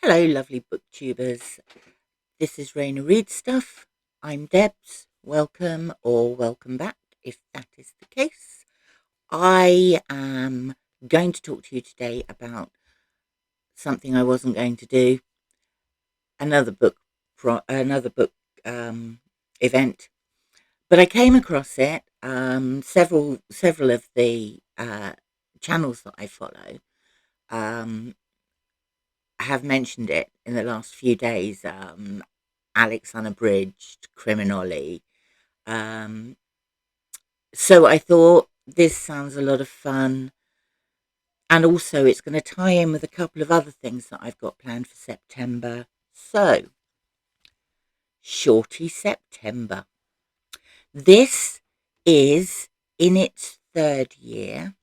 Hello, lovely booktubers. This is Raina Read Stuff. I'm Debs. Welcome or welcome back, if that is the case. I am going to talk to you today about something I wasn't going to do. Another book, another book event, but I came across it. Several of the channels that I follow um, have mentioned it in the last few days. Alex Unabridged, Criminally. Um, so I thought this sounds a lot of fun. And also, it's going to tie in with a couple of other things that I've got planned for September. So, Shorty September. This is in its third year.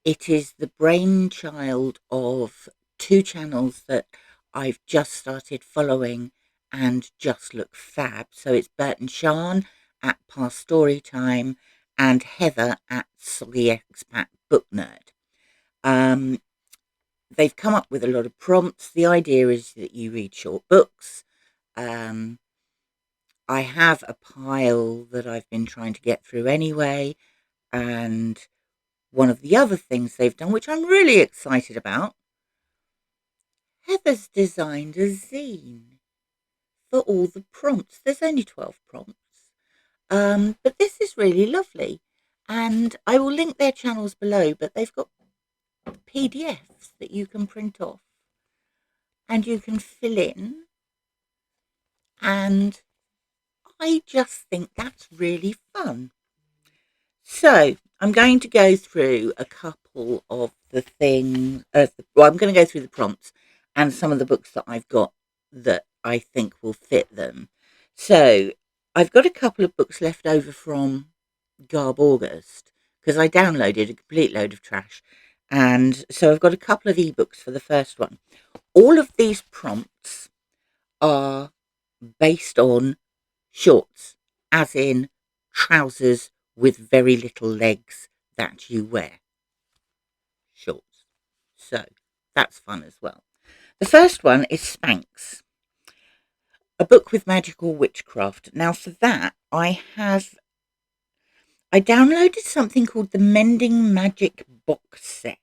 It is the brainchild of two channels that I've just started following and just look fab. So it's Bert and Sian at Past Story Time and Heather at Solly Expat Book Nerd. They've come up with a lot of prompts. The idea is that you read short books. I have a pile that I've been trying to get through anyway, and one of the other things they've done, which I'm really excited about, Heather's designed a zine for all the prompts. There's only 12 prompts, but this is really lovely. And I will link their channels below, but they've got PDFs that you can print off and you can fill in. And I just think that's really fun. So I'm going to go through a couple of the things. I'm going to go through the prompts and some of the books that I've got that I think will fit them. So I've got a couple of books left over from Garb August because I downloaded a complete load of trash. And so I've got a couple of ebooks for the first one. All of these prompts are based on shorts, as in trousers with very little legs that you wear. Shorts. So that's fun as well. The first one is Spanx, a book with magical witchcraft. Now for that, I downloaded something called the Mending Magic box set.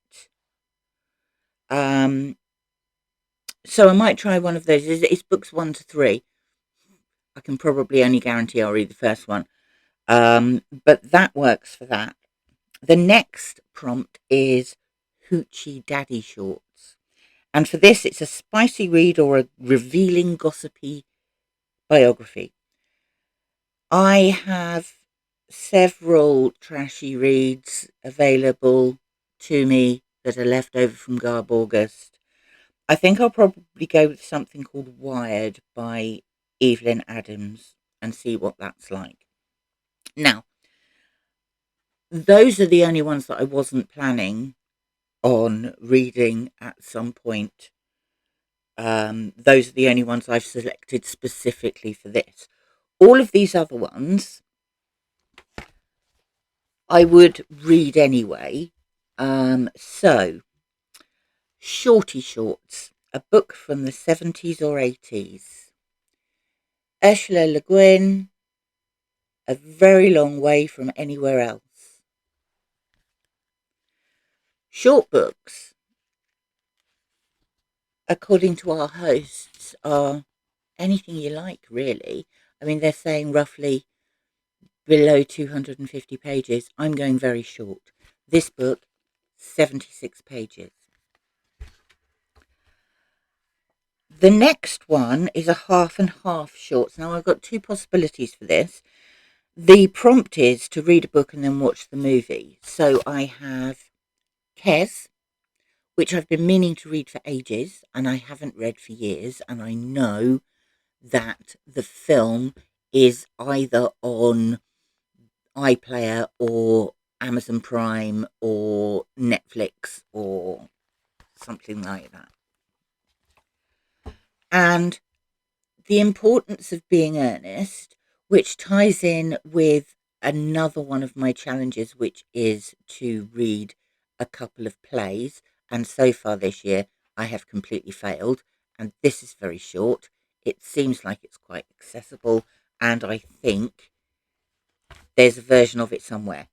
So I might try one of those. It's books 1 to 3. I can probably only guarantee I'll read the first one. But that works for that. The next prompt is Hoochie Daddy Shorts. And for this, it's a spicy read or a revealing gossipy biography. I have several trashy reads available to me that are left over from Garb August. I think I'll probably go with something called Wired by Evelyn Adams and see what that's like. Now, those are the only ones that I wasn't planning on reading at some point. Those are the only ones I've selected specifically for this. All of these other ones I would read anyway. So, Shorty Shorts, a book from the 70s or 80s. Ursula Le Guin, A Very Long Way from Anywhere Else. Short books, according to our hosts, are anything you like, really. I mean, they're saying roughly below 250 pages. I'm going very short. This book, 76 pages. The next one is a half and half shorts. Now, I've got two possibilities for this. The prompt is to read a book and then watch the movie. So I have Kes, which I've been meaning to read for ages and I haven't read for years. And I know that the film is either on iPlayer or Amazon Prime or Netflix or something like that. And the importance of being earnest, which ties in with another one of my challenges, which is to read a couple of plays. And so far this year, I have completely failed. and this is very short. It seems like it's quite accessible, and I think there's a version of it somewhere.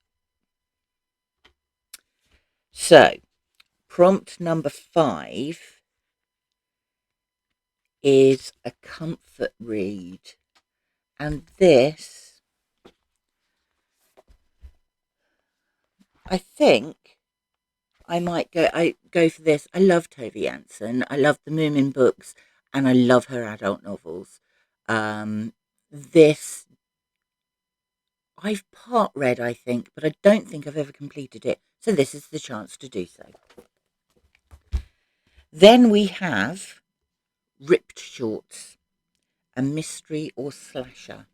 So, prompt number 5 is a comfort read, and this, I think I might go for this. I love Tove Jansson. I love the Moomin books, and I love her adult novels. This I've part read, I think, but I don't think I've ever completed it. So this is the chance to do so. Then we have Ripped Shorts, a mystery or slasher.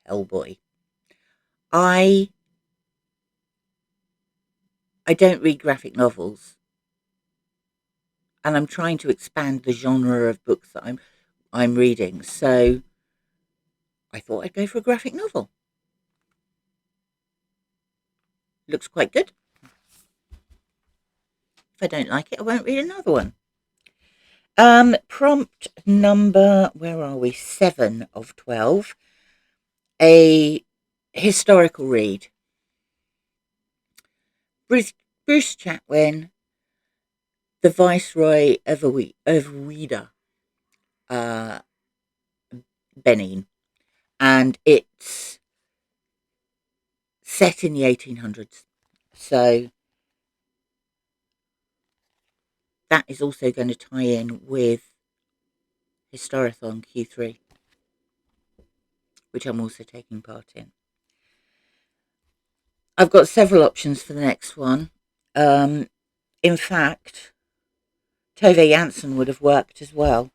Hellboy. I don't read graphic novels, and I'm trying to expand the genre of books that I'm reading. So I thought I'd go for a graphic novel. Looks quite good. If I don't like it, I won't read another one. Prompt number, where are we? 7 of 12. A historical read. Bruce Chatwin, the Viceroy of Ouida, Benin, and it's set in the 1800s. So that is also going to tie in with Historathon Q3, which I'm also taking part in. I've got several options for the next one. In fact, Tove Jansson would have worked as well.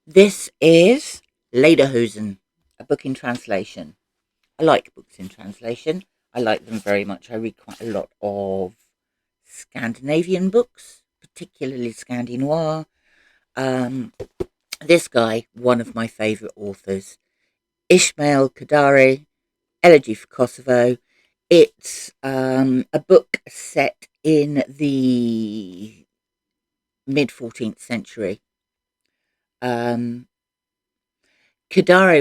This is Lederhosen, a book in translation. I like books in translation. I like them very much. I read quite a lot of Scandinavian books, particularly Scandinoir. This guy, one of my favourite authors, Ismail Kadari, Elegy for Kosovo. It's a book set in the mid-14th century. Kadari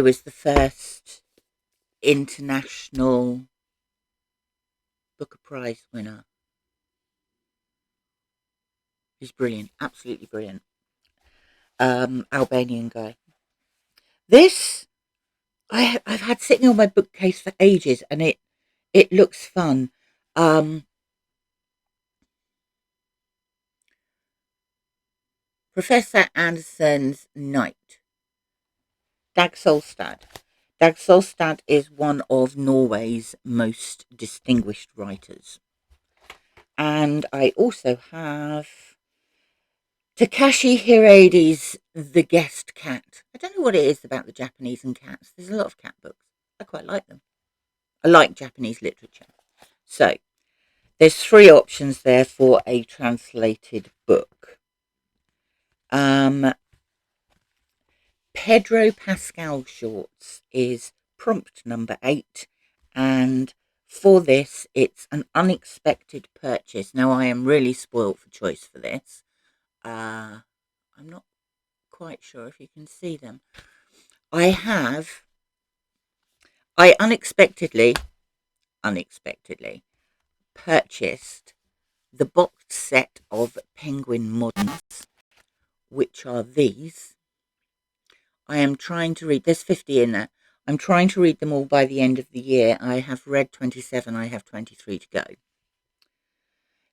was the first international Booker Prize winner. He's brilliant, absolutely brilliant. Albanian guy. This I've had sitting on my bookcase for ages, and it looks fun. Professor Andersen's Night. Dag Solstad. Dag Solstad is one of Norway's most distinguished writers. And I also have Takashi Hiraidi's The Guest Cat. I don't know what it is about the Japanese and cats. There's a lot of cat books. I quite like them. I like Japanese literature. So, there's 3 options there for a translated book. Pedro Pascal Shorts is prompt number 8, and for this it's an unexpected purchase. Now I am really spoilt for choice for this. I'm not quite sure if you can see them. I unexpectedly purchased the boxed set of Penguin Moderns, which are these. I am trying to read, there's 50 in there. I'm trying to read them all by the end of the year. I have read 27, I have 23 to go.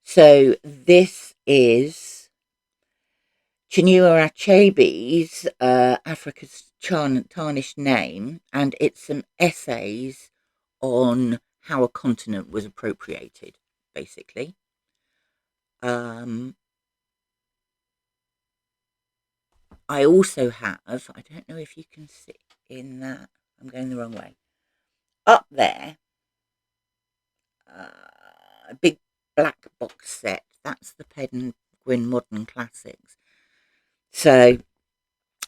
So this is Chinua Achebe's Africa's Tarnished Name, and it's some essays on how a continent was appropriated, basically. I also have, I don't know if you can see in that, I'm going the wrong way. Up there, a big black box set. That's the Penguin Modern Classics. So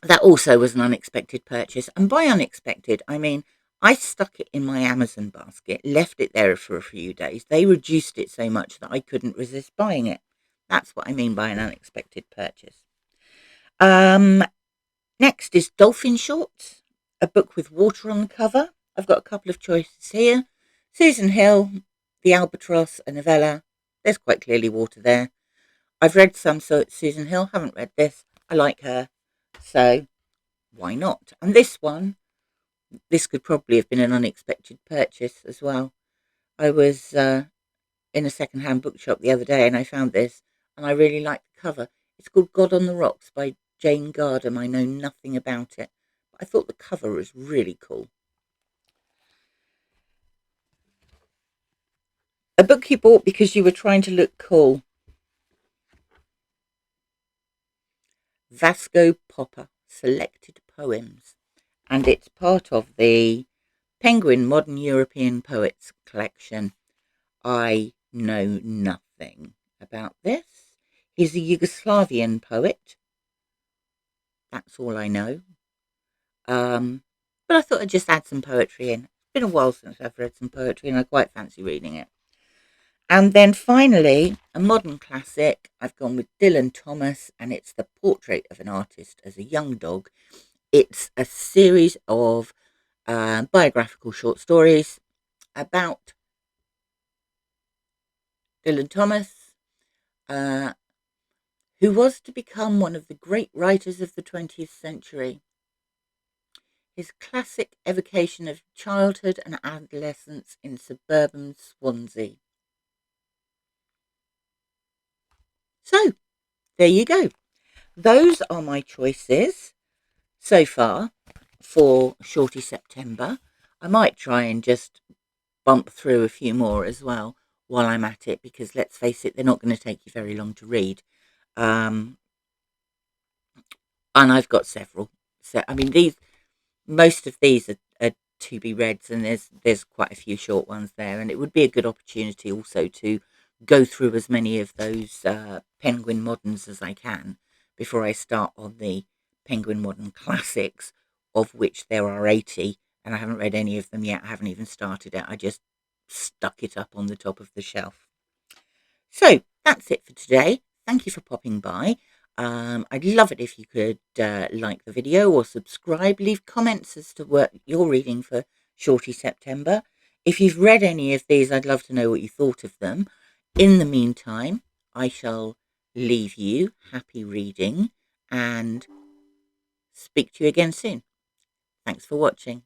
that also was an unexpected purchase. And by unexpected, I mean, I stuck it in my Amazon basket, left it there for a few days. They reduced it so much that I couldn't resist buying it. That's what I mean by an unexpected purchase. Next is Dolphin Shorts, a book with water on the cover. I've got a couple of choices here. Susan Hill, The Albatross, a novella. There's quite clearly water there. I've read some Susan Hill, haven't read this. I like her, so why not? And this one, this could probably have been an unexpected purchase as well. I was in a second-hand bookshop the other day and I found this and I really liked the cover. It's called God on the Rocks by Jane Gardam. I know nothing about it, but I thought the cover was really cool. A book you bought because you were trying to look cool. Vasco Popper, Selected Poems. And it's part of the Penguin Modern European Poets collection. I know nothing about this. He's a Yugoslavian poet. That's all I know. But I thought I'd just add some poetry in. It's been a while since I've read some poetry and I quite fancy reading it. And then finally, a modern classic. I've gone with Dylan Thomas and it's The Portrait of an Artist as a Young Dog. It's a series of biographical short stories about Dylan Thomas, who was to become one of the great writers of the 20th century. His classic evocation of childhood and adolescence in suburban Swansea. So, there you go. Those are my choices so far for Shorty September. I might try and just bump through a few more as well while I'm at it, because let's face it, they're not going to take you very long to read. And I've got several. So, I mean, most of these are to be reads, and there's quite a few short ones there, and it would be a good opportunity also to go through as many of those Penguin Moderns as I can before I start on the Penguin Modern Classics, of which there are 80, and I haven't read any of them yet. I haven't even started it. I just stuck it up on the top of the shelf. So that's it for today. Thank you for popping by. I'd love it if you could like the video or subscribe. Leave comments as to what you're reading for Shorty September. If you've read any of these, I'd love to know what you thought of them. In the meantime, I shall leave you happy reading and speak to you again soon. Thanks for watching.